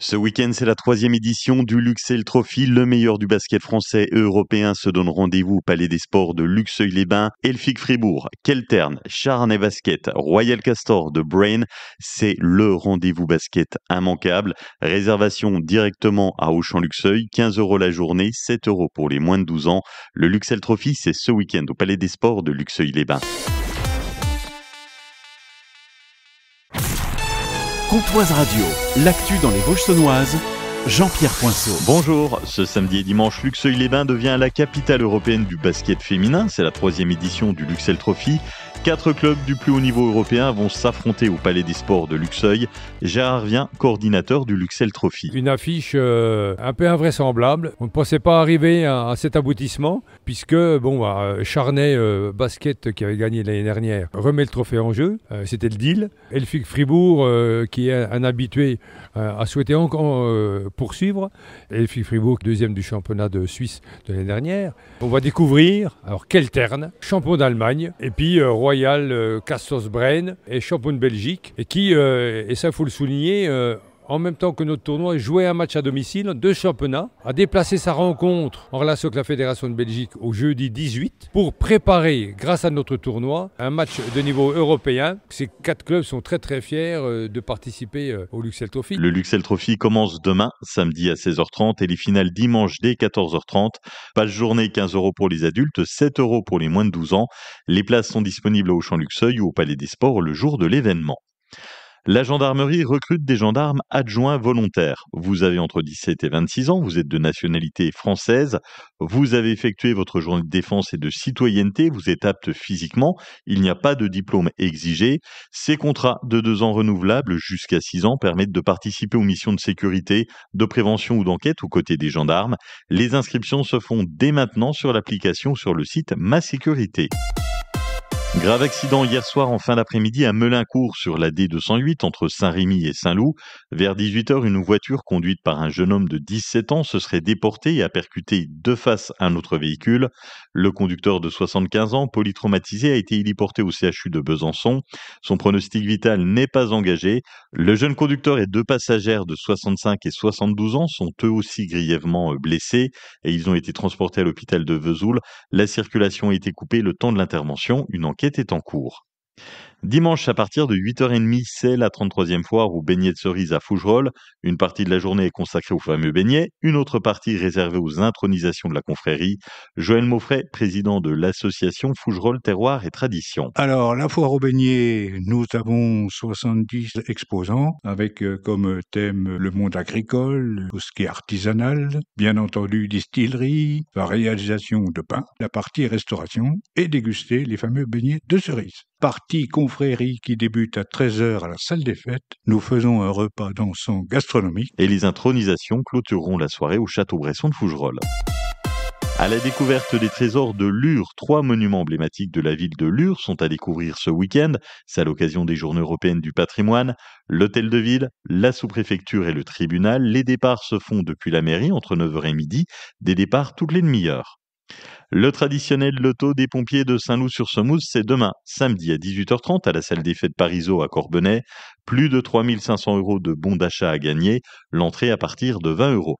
Ce week-end, c'est la 3e édition du Luxeuil Trophy. Le meilleur du basket français et européen se donne rendez-vous au Palais des Sports de Luxeuil-les-Bains. Elfic Fribourg, Keltern, Charnay Basket, Royal Castor de Braine. C'est le rendez-vous basket immanquable. Réservation directement à Auchan-Luxeuil. 15 € la journée, 7 € pour les moins de 12 ans. Le Luxeuil Trophy, c'est ce week-end au Palais des Sports de Luxeuil-les-Bains. Comtoise Radio, l'actu dans les Vosges saunoises, Jean-Pierre Poinceau. Bonjour, ce samedi et dimanche, Luxeuil-les-Bains devient la capitale européenne du basket féminin. C'est la 3e édition du Luxeuil Trophy. 4 clubs du plus haut niveau européen vont s'affronter au Palais des Sports de Luxeuil. Gérard Vien, coordinateur du Luxeuil Trophy. Une affiche un peu invraisemblable. On ne pensait pas arriver à cet aboutissement, puisque Charnay Basket, qui avait gagné l'année dernière, remet le trophée en jeu. C'était le deal. Elfic Fribourg, qui est un habitué, a souhaité encore poursuivre. Elfic Fribourg, 2e du championnat de Suisse de l'année dernière. On va découvrir Keltern, champion d'Allemagne, et puis Royal Castor Braine et champion de Belgique, et qui, et ça il faut le souligner, en même temps que notre tournoi, jouait un match à domicile, 2 championnats, a déplacé sa rencontre en relation avec la Fédération de Belgique au jeudi 18 pour préparer, grâce à notre tournoi, un match de niveau européen. Ces 4 clubs sont très très fiers de participer au Luxeuil Trophy. Le Luxeuil Trophy commence demain, samedi à 16h30 et les finales dimanche dès 14h30. Passe journée 15 € pour les adultes, 7 € pour les moins de 12 ans. Les places sont disponibles au Auchan-Luxeuil ou au Palais des Sports le jour de l'événement. La gendarmerie recrute des gendarmes adjoints volontaires. Vous avez entre 17 et 26 ans, vous êtes de nationalité française, vous avez effectué votre journée de défense et de citoyenneté, vous êtes apte physiquement, il n'y a pas de diplôme exigé. Ces contrats de 2 ans renouvelables jusqu'à 6 ans permettent de participer aux missions de sécurité, de prévention ou d'enquête aux côtés des gendarmes. Les inscriptions se font dès maintenant sur l'application ou sur le site Ma Sécurité. Grave accident hier soir en fin d'après-midi à Meulincourt sur la D208 entre Saint-Rémy et Saint-Loup. Vers 18h, une voiture conduite par un jeune homme de 17 ans se serait déportée et a percuté de face un autre véhicule. Le conducteur de 75 ans, polytraumatisé, a été héliporté au CHU de Besançon. Son pronostic vital n'est pas engagé. Le jeune conducteur et 2 passagères de 65 et 72 ans sont eux aussi grièvement blessés et ils ont été transportés à l'hôpital de Vesoul. La circulation a été coupée le temps de l'intervention. Une enquête est en cours. Dimanche, à partir de 8h30, c'est la 33e foire aux beignets de cerise à Fougerolles. Une partie de la journée est consacrée aux fameux beignets, une autre partie réservée aux intronisations de la confrérie. Joël Maufray, président de l'association Fougerolles Terroir et Tradition. Alors, la foire aux beignets, nous avons 70 exposants avec comme thème le monde agricole, tout ce qui est artisanal, bien entendu distillerie, la réalisation de pain, la partie restauration et déguster les fameux beignets de cerise. Partie confrérie qui débute à 13h à la salle des fêtes. Nous faisons un repas dansant gastronomique. Et les intronisations clôtureront la soirée au Château-Bresson de Fougerolles. À la découverte des trésors de Lure, 3 monuments emblématiques de la ville de Lure sont à découvrir ce week-end. C'est à l'occasion des Journées européennes du patrimoine. L'hôtel de ville, la sous-préfecture et le tribunal. Les départs se font depuis la mairie entre 9h et midi. Des départs toutes les demi-heures. Le traditionnel loto des pompiers de Saint-Loup-sur-Semouse, c'est demain, samedi à 18h30 à la salle des fêtes Parisot à Corbenay. Plus de 3 500 € de bons d'achat à gagner, l'entrée à partir de 20 €.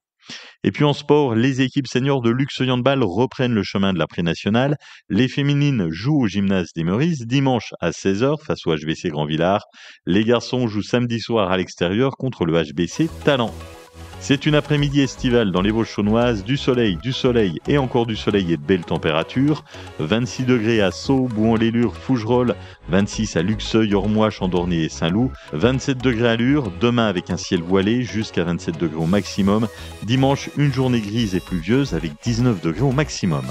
Et puis en sport, les équipes seniors de Luxeuil Handball reprennent le chemin de la pré-nationale. Les féminines jouent au gymnase des Meurices dimanche à 16h face au HBC Grand Villard. Les garçons jouent samedi soir à l'extérieur contre le HBC Talent. C'est une après-midi estivale dans les Vosges saunoises, du soleil et encore du soleil et de belles températures. 26 degrés à Sceaux, Bouhans-les-Lures, Fougerolles, 26 à Luxeuil, Ormois, Chandornay et Saint-Loup, 27 degrés à Lure, demain avec un ciel voilé jusqu'à 27 degrés au maximum. Dimanche, une journée grise et pluvieuse avec 19 degrés au maximum.